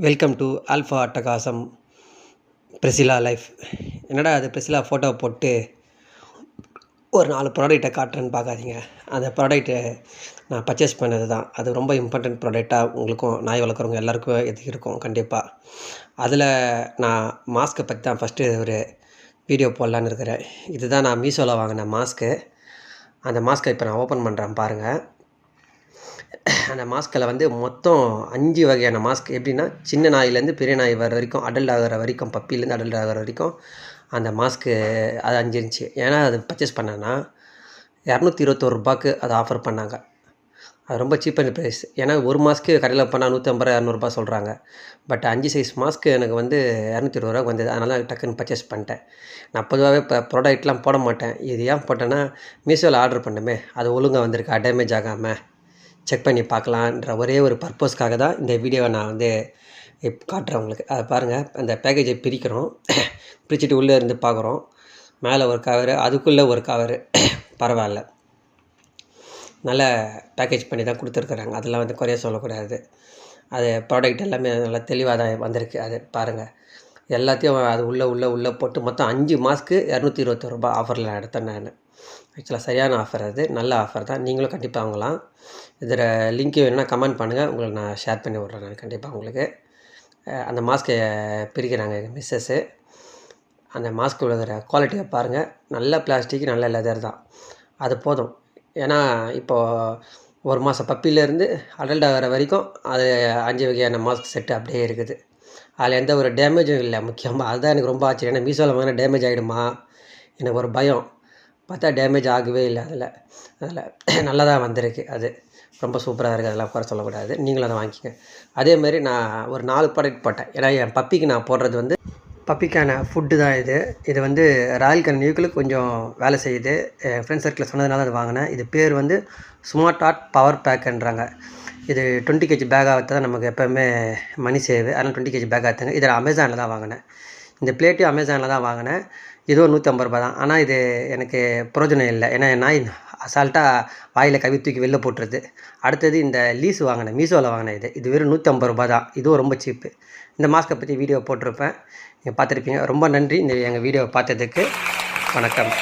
Welcome to alpha அட்டகாசம் Priscilla life. என்னடா அது பிரிசிலா ஃபோட்டோ போட்டு ஒரு 4 ப்ராடக்ட்டை காட்டுறேன்னு பார்க்காதீங்க. அந்த ப்ராடக்ட்டு நான் பர்ச்சேஸ் பண்ணது தான். அது ரொம்ப இம்பார்ட்டண்ட் ப்ராடக்டாக உங்களுக்கும் நாய் வளர்க்குறவங்க எல்லாருக்கும் இது இருக்கும் கண்டிப்பாக. அதில் நான் மாஸ்க்கை பற்றி தான் ஃபஸ்ட்டு ஒரு வீடியோ போடலான்னு இருக்கிறேன். இதுதான் நான் மீஷோவில் வாங்கின மாஸ்க்கு. அந்த மாஸ்க்கை இப்போ நான் ஓப்பன் பண்ணுறேன் பாருங்கள். அந்த மாஸ்கில் வந்து மொத்தம் 5 வகையான மாஸ்க். எப்படின்னா சின்ன நாயிலேருந்து பெரிய நாய் வர வரைக்கும், அடல்ட் ஆகிற வரைக்கும், பப்பிலேருந்து அடல்ட் ஆகிற வரைக்கும் அந்த மாஸ்க்கு அது 5 இருந்துச்சு. ஏன்னா அது பர்ச்சேஸ் பண்ணேன்னா ரூ. 221 அது ஆஃபர் பண்ணாங்க. அது ரொம்ப சீப் அண்ட் ப்ரைஸ். ஏன்னா ஒரு மாஸ்க்கு கடையில் போனால் 150 200 சொல்கிறாங்க. பட் 5 சைஸ் மாஸ்க்கு எனக்கு வந்து ரூ. 220 வந்தது. அதனால் டக்குன்னு பர்ச்சேஸ் பண்ணிட்டேன். நான் பொதுவாகவே இப்போ ப்ராடக்ட்லாம் போட மாட்டேன். இது ஏன் போட்டேன்னா மீஷோவில் ஆர்டர் பண்ணுமே, அது ஒழுங்காக வந்திருக்கா, டேமேஜ் ஆகாமல் செக் பண்ணி பார்க்கலான்ற ஒரே ஒரு பர்பஸ்க்காக தான் இந்த வீடியோவை நான் வந்து காட்டுறேன் உங்களுக்கு. அதை பாருங்கள். அந்த பேக்கேஜை பிரிக்கிறோம். பிரிச்சுட்டு உள்ளே இருந்து பார்க்குறோம். மேலே ஒரு கவரு, அதுக்குள்ளே ஒரு கவரு. பரவாயில்ல, நல்ல பேக்கேஜ் பண்ணி தான் கொடுத்துருக்குறாங்க. அதெல்லாம் வந்து குறைய சொல்லக்கூடாது. அது ப்ராடக்ட் எல்லாமே நல்லா தெளிவாக தான் வந்திருக்கு. அது பாருங்கள். எல்லாத்தையும் அது உள்ளே போட்டு மொத்தம் 5 மாஸ்க்கு ரூ. 221 ஆஃபரில் நான் எடுத்தேன் நான். ஆக்சுவலாக சரியான ஆஃபர், அது நல்ல ஆஃபர் தான். நீங்களும் கண்டிப்பாக வாங்கலாம். இதில் லிங்க் வேணும்னா கமெண்ட் பண்ணுங்கள், உங்களுக்கு நான் ஷேர் பண்ணி விட்றேன் நான் கண்டிப்பாக உங்களுக்கு. அந்த மாஸ்க்கை பிரிக்கிறாங்க எங்கள் மிஸ்ஸஸ்ஸு. அந்த மாஸ்க்கு விழுகிற குவாலிட்டியை பாருங்கள். நல்ல பிளாஸ்டிக், நல்ல லெதர் தான். அது போதும். ஏன்னா இப்போது ஒரு மாதம் பப்பிலேருந்து அடல்ட் ஆகிற வரைக்கும் அது 5 வகையான மாஸ்க் செட்டு அப்படியே இருக்குது. அதில் எந்த ஒரு டேமேஜும் இல்லை. முக்கியமாக அதுதான் எனக்கு ரொம்ப ஆச்சரியம். ஏன்னா மீஷோவில் வாங்கினா டேமேஜ் ஆகிடுமா எனக்கு ஒரு பயம். பார்த்தா டேமேஜ் ஆகவே இல்லை. அதில் நல்லா தான் வந்திருக்கு. அது ரொம்ப சூப்பராக இருக்குது. அதெல்லாம் குறை சொல்லக்கூடாது. நீங்களும் அதை வாங்கிக்கங்க. அதேமாதிரி நான் ஒரு 4 ப்ராடக்ட் போட்டேன். ஏன்னா என் பப்பிக்கு நான் போடுறது வந்து பப்பிக்கான ஃபுட்டு தான் இது. இது வந்து ராயல் கன்னியூக்கில் கொஞ்சம் வேலை செய்யுது. என் ஃப்ரெண்ட் சர்க்கிளில் சொன்னதுனால அது வாங்கினேன். இது பேர் வந்து ஸ்மார்ட் ஆர்ட் பவர் பேக்குன்றாங்க. இது 20 kg பேக்காக தான் நமக்கு எப்போவுமே மணி சேவு. அதனால் 20 kg பேக்காக எடுத்துங்க. இதில் அமேசானில் தான் வாங்கினேன். இந்த பிளேட்டையும் அமேசானில் தான் வாங்கினேன். இதுவும் ரூ. 150 தான். ஆனால் இது எனக்கு பிரயோஜனம் இல்லை. ஏன்னா என் நாய் அசால்ட்டாக வாயில் கவி தூக்கி வெளில போட்டுருது. அடுத்தது இந்த லீஸ் வாங்கினேன், மீஷோவில் வாங்கினேன். இது வெறும் ரூ. 150 தான். இதுவும் ரொம்ப சீப்பு. இந்த மாஸ்க்கை பற்றி வீடியோ போட்டிருப்பேன், நீங்கள் பார்த்துருப்பீங்க. ரொம்ப நன்றி இந்த எங்கள் வீடியோவை பார்த்ததுக்கு. வணக்கம்.